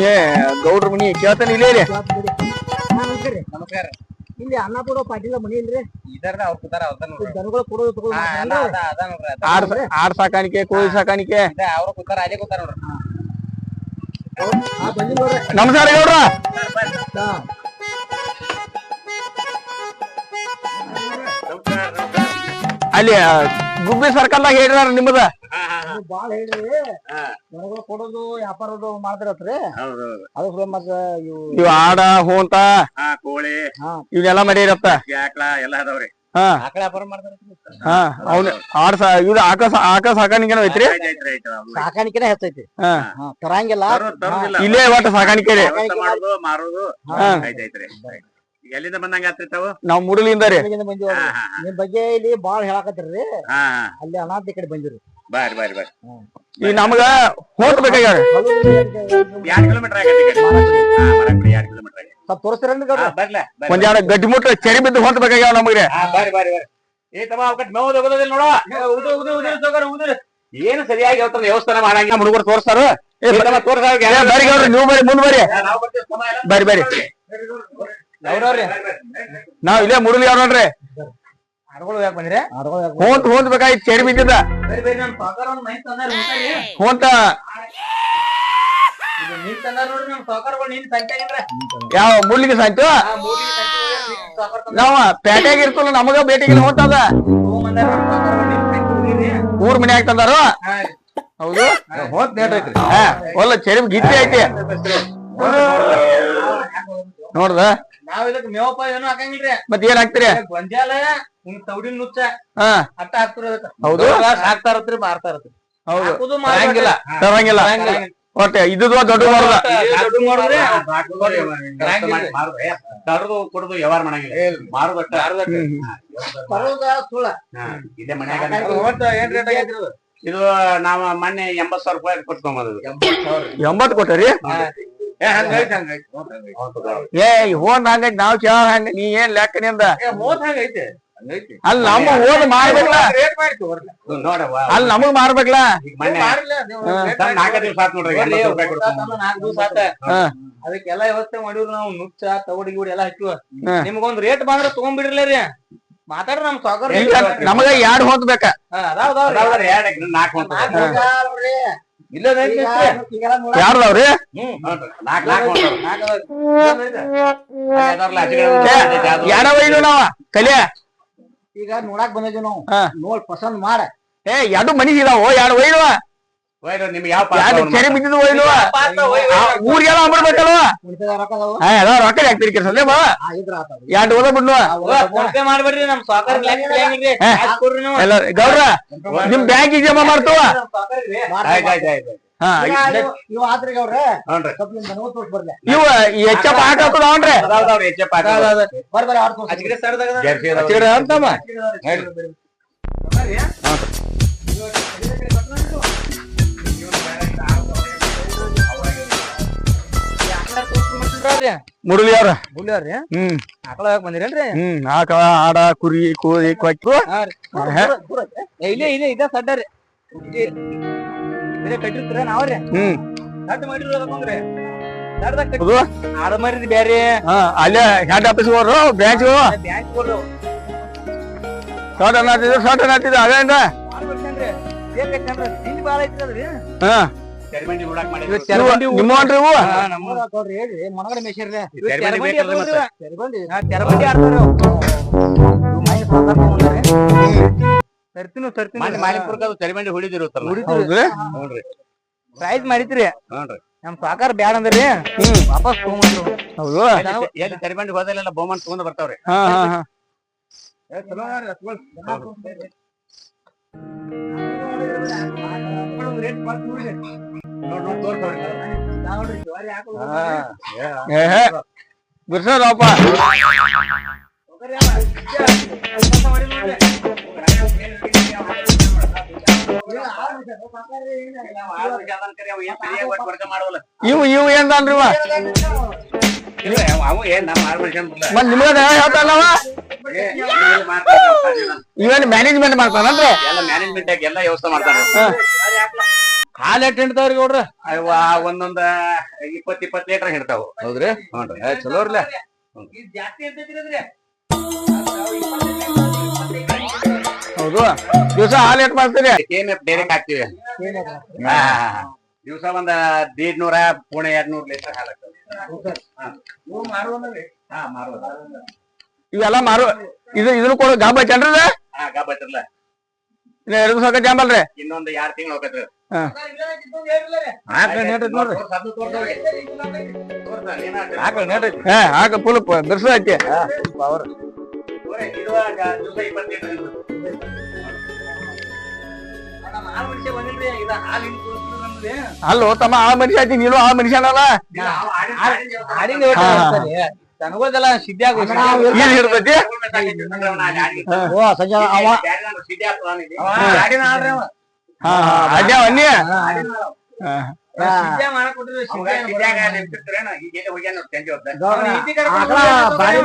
ಏ ಗೌಡ್ರ ಮನಿ ಕೇಳ್ತಾನೆ ಇಲ್ಲೇ ಇಲ್ಲಿ. ನಮಸ್ಕಾರ. ಇಲ್ಲಿ ಅನ್ನ ಕೊಡೋ ಪಾಟೀಲ ಮನಿ ಇಲ್ರಿ? ಇದರ ಅವ್ರ ಕೂತಾರ ಅವ್ರ ನೋಡ್ರಿ. ದನಗಳು ಕೊಡೋದು ತಗೊಳ್ಳಿ ಆಡ್ ಸಾಕಾಣಿಕೆ ಕೋಳಿ ಸಾಕಾಣಿಕೆ ಅವ್ರ ಕೂತಾರ ಅಲ್ಲೇ ಕೂತಾರ ನೋಡ್ರಿ. ನಮಸ್ಕಾರ ಗೌಡ್ರ. ಅಲ್ಲಿ ಗುಬ್ಬಿ ಸರ್ಕಲ್ದಾಗ ಹೇಳಿದಾರ ನಿಮ್ಮದ ಬಾಳ ಹೇಳ್ರಿ ದನಗಳು ಕೊಡೋದು ವ್ಯಾಪಾರದು ಮಾಡ್ತಿರತ್ರಿ. ಅದಕ್ಕೆ ಮತ್ತ ಇವ್ ಆಡ ಹೋಂತ ಕೋಳಿ ಇವನ್ನೆಲ್ಲ ಮಾಡಿರತ್ತ ಆಕಳ ಎಲ್ಲ ಅದಾವ್ರಿ. ಹಾ ಆಕಳ ವ್ಯಾಪಾರ ಮಾಡ್ತಾರ. ಹಾ ಅವ್ನ ಇದು ಆಕ ಸಾಕಾಣಿಕೆನೂ ಐತ್ರಿ. ಸಾಕಾಣಿಕೆನೇ ಹೆಚ್ಚೈತಿ. ತರಂಗಿಲ್ಲ ಇಲ್ಲೇ ಒಟ್ಟು ಸಾಕಾಣಿಕೆ ರೀ. ಮಾರೋದು ಐತೈತ್ರಿ. ಎಲ್ಲಿಂದ ಬಂದಂಗ ಆತ್ರಿ ತಾವು? ನಾವ್ ಮುಡಲಿಂದ ರೀ. ನಿಮ್ ಬಗ್ಗೆ ಇಲ್ಲಿ ಬಾಳ ಹೇಳಾಕತ್ರಿ. ಅಲ್ಲಿ ಅನಾಥ ಕಡೆ ಬಂದಿರಿ. ಬಾರಿ ಬಾರಿ ಬಾರಿ. ಈಗ ನಮಗ ಹೋಟ್ ಬೇಕಾಗ್ಯಾರ. 2 ಕಿಲೋಮೀಟರ್ ಆಗೈತಿ. 2 ಕಿಲೋಮೀಟರ್ ಆಗೈತಿ. ಸ್ವಲ್ಪ ತೋರಿಸ್ತೀರೇನ್ರಿ ಗೌಡ್ರ? ಬರ್ಲ ಒಂದ್ ಗಡ್ಡಿ ಮುಟ್ಟ ಚರಿ ಬಿದ್ದು ಹೊಂತ ಬೇಕಾಗ್ಯಾವ ನಮಗ್ರಿ. ಬಾರಿ ಬಾರಿ ಬಾರಿ. ಏ ತಮ್ಮ ಅವಕಟ್ ಮೇವು ಹೋಗೋದಿಲ್ಲ ನೋಡ. ಏನು ಸರಿಯಾಗಿ ಹೇಳ್ತಾರ ದೇವಸ್ಥಾನ ಮಾಡಂಗ ಹುಡುಗರು ತೋರಿಸ್ತಾರ. ಬರ್ರಿ ಗೌಡ್ರಿ, ನೀವು ಬರ್ರಿ, ಮುಂದ್ ಬರ್ರಿ. ಬರ್ರಿ ಬರ್ರಿ. ನಾವ್ ಇಲ್ಲೇ ಮುಡಲಿ ಅವ್ರ ನೋಡ್ರಿ. ಬಂದ್ರೆ ಹೋಂತ ಬೇಕಾಗಿತ್ತು ಚರಿ ಬಿದ್ದಿದ್ದ ಹೋಂತ. ಯಾವ ಮುಡ್ಲಿಗೆ ಸಾಯ್ತು? ನಾವ ಪೇಟೆಗೆ ಇರ್ತಲ್ಲ, ನಮಗ ಭೇಟಿಗೆ ಹೋಗ್ತದ. ಊರ್ ಮನೆ ಆಗ್ತದಾರ. ಹೌದು ಒಲ್ಲ ಚರಿ ಗಿತ್ತಿ ಐತಿ ನೋಡ್ದ. ನಾವ್ ಇದಕ್ ಮೇವಪ್ಪ ಏನು ಹಾಕಂಗಿಲ್ರಿ. ಮತ್ ಏನ್ ಹಾಕ್ತಿರಿ? ಗೊಂಜಾಲ ತೌಡಿನ ನುಚ್ಚ ಅಟ್ಟ ಹಾಕ್ತಿರ. ಹೌದು ಹಾಕ್ತಾರತ್ರಿ, ಮಾರ್ತಾರತ್ರಿ. ಹೌದು ತರಂಗಿಲ್ಲ ಒಟ್ಟೆ ಇದು ದೊಡ್ಡ ತರದು ಕೊಡುದು ವ್ಯವಹಾರ ಮಾಡಂಗಿಲ್ಲ. ಮಾರುದಟ್ಟ ಸುಳ್ಳ. ಇದೇ ಮನ್ಯಾಗ ಏನ್ ರೇಟ್ ಆಗೈತ್ರಿ ಇದು? ಇದು ನಾವ್ ಮೊನ್ನೆ 80,000 ರೂಪಾಯಿ ಕೊಟ್ಕೊಂಬಂದ್. 80 ಕೊಟ್ಟರಿ? ಏ ಹೋನ್ ಹಂಗೈತಿ, ನಾವ್ ಕೇಳ ಹಂಗ. ನೀ ಏನ್ ಲೆಕ್ಕನಿಂದ ಅಲ್ಲಿ ನಮಗ್ ಹೋದ್ ಮಾರ್ಬೇಕಲ್ಲ. ಅಲ್ಲಿ ನಮಗ್ ಮಾರ್ಬೇಕಲ್ಲ. ಅದಕ್ಕೆಲ್ಲ ವ್ಯವಸ್ಥೆ ಮಾಡಿವ್ರಿ ನಾವು. ನುಚ್ಚ ತವಡಿ ಗಿಡಿ ಎಲ್ಲಾ ಹಾಕಿವ. ನಿಮ್ಗೊಂದ್ ರೇಟ್ ಬಂದ್ರ ತಗೊಂಡ್ಬಿಡ್ರಲ್ಲ ರೀ. ಮಾತಾಡ್ರಿ ನಮ್ ಸಾವುಕಾರ. ನಮಗ 2 ಹೊಂತ ಬೇಕ. ಯಾರ್ದವ್ರಿ? ಯಾರವ ನಾವ ಕಲಿಯ ಈಗ ನೋಡಾಕ್ ಬಂದಿದ್ವಿ ನಾವು. ನೋಡ್ ಪಸಂದ್ ಮಾಡ. ಎರಡು ಮನಿ ಇದಾವ, 2 ಒಯ್ಯುವ. ಚರಿ ಬಿದ್ದಿದ್ ಒಯ್ಯುವ. ಊರಿಗೆಲ್ಲ ಅಂಬರ್ಬೇಕಲ್ವ? ರೊಕ್ಕ ಹಾಕ್ತಿರಿ ಕೆಲಸ 2 ಓದ ಬಿಡ್ಲು. ಮಾಡ್ಬೇಡ್ರಿ ನಮ್ ಸಾವುಕಾರ. ಗೌಡ್ರ ನಿಮ್ ಬ್ಯಾಂಕ್ ಜಮಾ ಮಾಡ್ತವ. ಇವ ಹೆಚ್ಚಪ್ಪ ಹಾಕವ್ರಿ. ಅಂತಮ್ಮ ಮುರಳಿ ಅವ್ರ ಆಕಳ ಬಂದಿರೇನ್ರಿ? ಆಕಳ ಆಡ ಕುರಿ ಕೋಳಿ ಕೊಟ್ಟು ಇಲ್ಲೇ ಇದೆ ಇದ ಸಡ್ಡರಿ ಕಟ್ಟಿರ್ತೀರ ನಾವ್ರಿ. ಸಡ್ ಮಾಡಿರ್ರಿ ಆಡ ಮಾರಿದ್ರಿ ಬ್ಯಾರೆ. ಅಲ್ಲೇ ಹೆಡ್ ಆಫೀಸ್ ಹೋಗ್ರು, ಬ್ಯಾಂಕ್ ಶಾರ್ಟ್ ಅನ್ನತ್ತಿದ್ರು ಅವೇಂದ. ಬಾಳ ಐತ್ರಿ. ನಿಮ್ಮನ್ರಿ ಇವು ಹೇಳ್ರಿ ಮನಗಡೆ ಮೇಶರ್ರಿ. ಚರಿಮಂಡಿ ಹೊಡಿದಿರುತ್ತಲ್ಲ, ಪ್ರೈಸ್ ಮಾಡಿದ್ರಿ ನಮ್ ಸಾಕಾರ ಬ್ಯಾಡ ಅಂದ್ರಿ ವಾಪಸ್ ತಗೊಂಡ್ರು. ಹೌದು ಎಲ್ಲಿ ಚರಿಮಂಡಿ ಹೋದಲ್ಲೆಲ್ಲ ಬಹುಮಾನ ತಗೊಂಡ್ ಬರ್ತಾವ್ರಿ. ಬಿರ್ಸೋದಪ್ಪ. ಇವು ಏನ್ರಿ ನಿಮ್ಗ ಹೇಳ್ತಾನವ. ಇವೇನು ಮ್ಯಾನೇಜ್ಮೆಂಟ್ ಮಾಡ್ತಾನಂದ್ರೆ ಎಲ್ಲ ಮ್ಯಾನೇಜ್ಮೆಂಟ್ ಎಲ್ಲ ವ್ಯವಸ್ಥೆ ಮಾಡ್ತಾನ. ಹಾಲ್ ಎಷ್ಟ್ ಹಿಂಡ್ತಾವ್ರಿ ಗೌಡ್ರ? ಒಂದೊಂದ 20 ಲೀಟರ್ ಹಿಡ್ತಾವ. ಹೌದ್ರಿ? ಹ್ಞೂ ಚಲೋ ಇರ್ಲ. ಜಾಸ್ತಿ ಇರ್ತೈತ್ರಿ. ಹೌದು. ದಿವಸ ಹಾಲು ಎಟ್ ಮಾಡ್ತೀರಿ? ಡೈರೆಕ್ಟ್ ಹಾಕ್ತಿವಿ. ದಿವಸ ಒಂದ್ 150 ಪೂಣೆ 200 ಲೀಟರ್ ಹಾಲು ಇವೆಲ್ಲ ಮಾರು. ಇದನ್ನು ಕೊಡು ಗಾಬ್ ಐತೇನ್ರಿ? ಗಾಬ್ ಐತ್ರಲ್ಲ. ಇನ್ನ 2 ದಿವಸ ಜಾಂಬಲ್ರಿ. ಇನ್ನೊಂದ್ 2 ತಿಂಗಳು ಹೋಗತ್ರಿ. ಹಾಕ ಫುಲ್ ಬಿರ್ಸ ಐತಿ. ಅಲ್ಲೋ ತಮ್ಮ ಆ ಮನುಷ್ಯ ಐತಿ, ನೀನು ಆ ಮನುಷ್ಯನಲ್ಲ. ತನಗೋದೆಲ್ಲ ಸಿದ್ಧಾಗ ಹಿಡ್ದೈತಿ. ಅನ್ಯ ಬಾರಿ